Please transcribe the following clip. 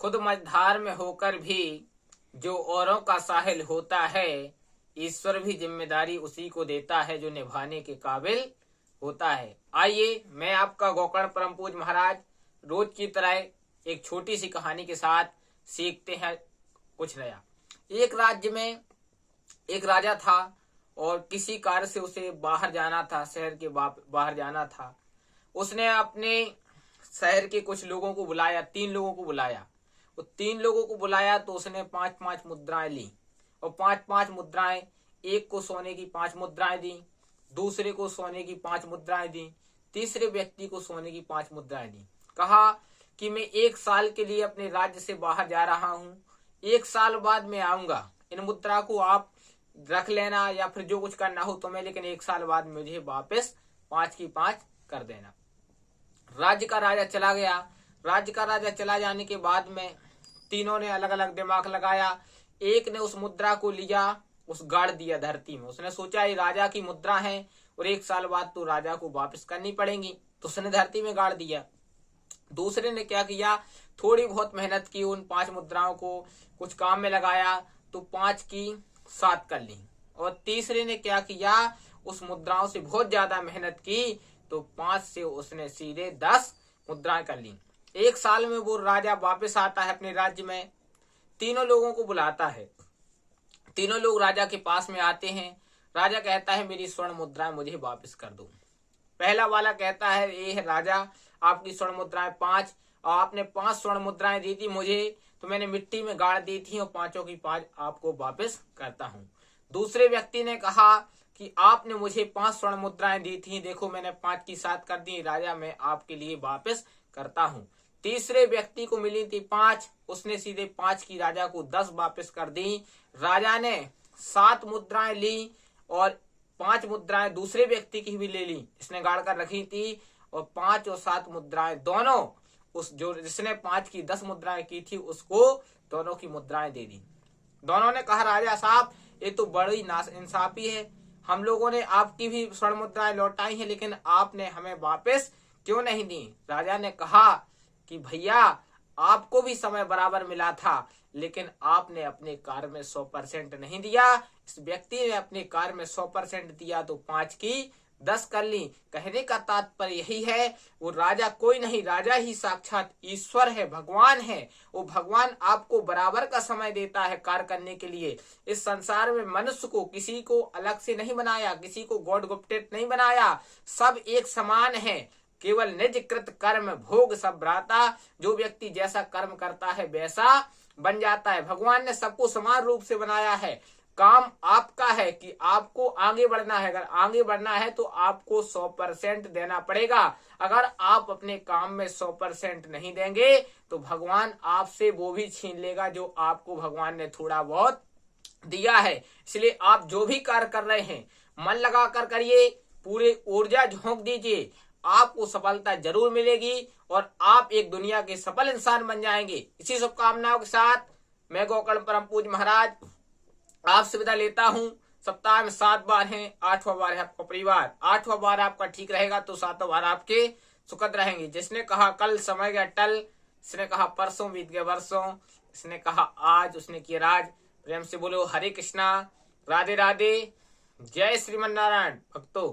खुद मझधार में होकर भी जो औरों का साहिल होता है, ईश्वर भी जिम्मेदारी उसी को देता है जो निभाने के काबिल होता है। आइए मैं आपका गोकर्ण परम पूज्य महाराज रोज की तरह एक छोटी सी कहानी के साथ सीखते हैं कुछ नया। एक राज्य में एक राजा था और किसी कार्य से उसे बाहर जाना था, शहर के बाहर जाना था। उसने अपने शहर के कुछ लोगों को बुलाया, 3 लोगों को बुलाया। वो 3 लोगों को बुलाया तो उसने 5-5 मुद्राएं ली और 5-5 मुद्राएं, एक को सोने की 5 मुद्राएं दी, दूसरे को सोने की 5 मुद्राएं दी, तीसरे व्यक्ति को सोने की 5 मुद्राएं दी। कहा कि मैं 1 साल के लिए अपने राज्य से बाहर जा रहा हूं, 1 साल बाद मैं आऊंगा, इन मुद्रा को आप रख लेना या फिर जो कुछ करना हो तुम्हें, लेकिन 1 साल बाद मुझे वापस 5 की 5 कर देना। राज्य का राजा चला गया। राज्य का राजा चला जाने के बाद में तीनों ने अलग अलग दिमाग लगाया। एक ने उस मुद्रा को लिया, उस गाड़ दिया धरती में। उसने सोचा ये राजा की मुद्रा है और 1 साल बाद तो राजा को वापस करनी पड़ेगी, तो उसने धरती में गाड़ दिया। दूसरे ने क्या किया, थोड़ी बहुत मेहनत की, उन 5 मुद्राओं को कुछ काम में लगाया तो 5 की 7 कर ली। और तीसरे ने क्या किया, उस मुद्राओं से बहुत ज्यादा मेहनत की तो 5 से उसने सीधे 10 मुद्राएं कर ली। 1 साल में वो राजा वापस आता है अपने राज्य में, तीनों लोगों को बुलाता है। तीनों लोग राजा के पास में आते हैं। राजा कहता है मेरी स्वर्ण मुद्राएं मुझे वापस कर दो। पहला वाला कहता है ये है राजा, आपकी स्वर्ण मुद्राएं 5 और आपने 5 स्वर्ण मुद्राएं दी थी मुझे, तो मैंने मिट्टी में गाड़ दी थी और 5 की 5 आपको वापस करता हूँ। दूसरे व्यक्ति ने कहा कि आपने मुझे 5 स्वर्ण मुद्राएं दी थी, देखो मैंने 5 की 7 कर दी, राजा मैं आपके लिए वापस करता हूँ। तीसरे व्यक्ति को मिली थी 5, उसने सीधे 5 की राजा को 10 वापस कर दी। राजा ने 7 मुद्राएं ली और 5 मुद्राएं दूसरे व्यक्ति की भी ले ली, इसने गाड़ कर रखी थी, और 5 और 7 मुद्राएं दोनों उस जो जिसने 5 की 10 मुद्राएं की थी उसको दोनों की मुद्राएं दे दी। दोनों ने कहा राजा साहब ये तो बड़ी नाइंसाफी है, हम लोगों ने आपकी भी स्वर्ण मुद्राएं लौटाई हैं लेकिन आपने हमें वापस क्यों नहीं दी। राजा ने कहा कि भैया आपको भी समय बराबर मिला था लेकिन आपने अपने कार्य में 100% नहीं दिया। इस व्यक्ति ने अपने कार्य में 100% दिया तो 5 की 10 कर ली। कहने का तात्पर्य यही है वो राजा कोई नहीं, राजा ही साक्षात ईश्वर है, भगवान है। वो भगवान आपको बराबर का समय देता है कार्य करने के लिए। इस संसार में मनुष्य को किसी को अलग से नहीं बनाया, किसी को गॉड गिफ्टेड नहीं बनाया, सब एक समान है। केवल निज कृत कर्म भोग सब भ्राता, जो व्यक्ति जैसा कर्म करता है वैसा बन जाता है। भगवान ने सबको समान रूप से बनाया है। काम आपका है कि आपको आगे बढ़ना है। अगर आगे बढ़ना है तो आपको 100% देना पड़ेगा। अगर आप अपने काम में 100% नहीं देंगे तो भगवान आपसे वो भी छीन लेगा जो आपको भगवान ने थोड़ा बहुत दिया है। इसलिए आप जो भी कार्य कर रहे हैं मन लगा कर करिए, पूरे ऊर्जा झोंक दीजिए, आपको सफलता जरूर मिलेगी और आप एक दुनिया के सफल इंसान बन जाएंगे। इसी शुभकामनाओं के साथ मैं गोकर्ण परम पूज्य महाराज आपसे विदा लेता हूँ। सप्ताह में 7 बार है, 8वां बार है आपका परिवार। 8वां बार आपका ठीक रहेगा तो 7वां बार आपके सुखद रहेंगे। जिसने कहा कल समय गया टल, इसने कहा परसों बीत गए वर्षों, इसने कहा आज, उसने किया राज। प्रेम से बोलो हरे कृष्णा, राधे राधे, जय श्रीमन नारायण। भक्तों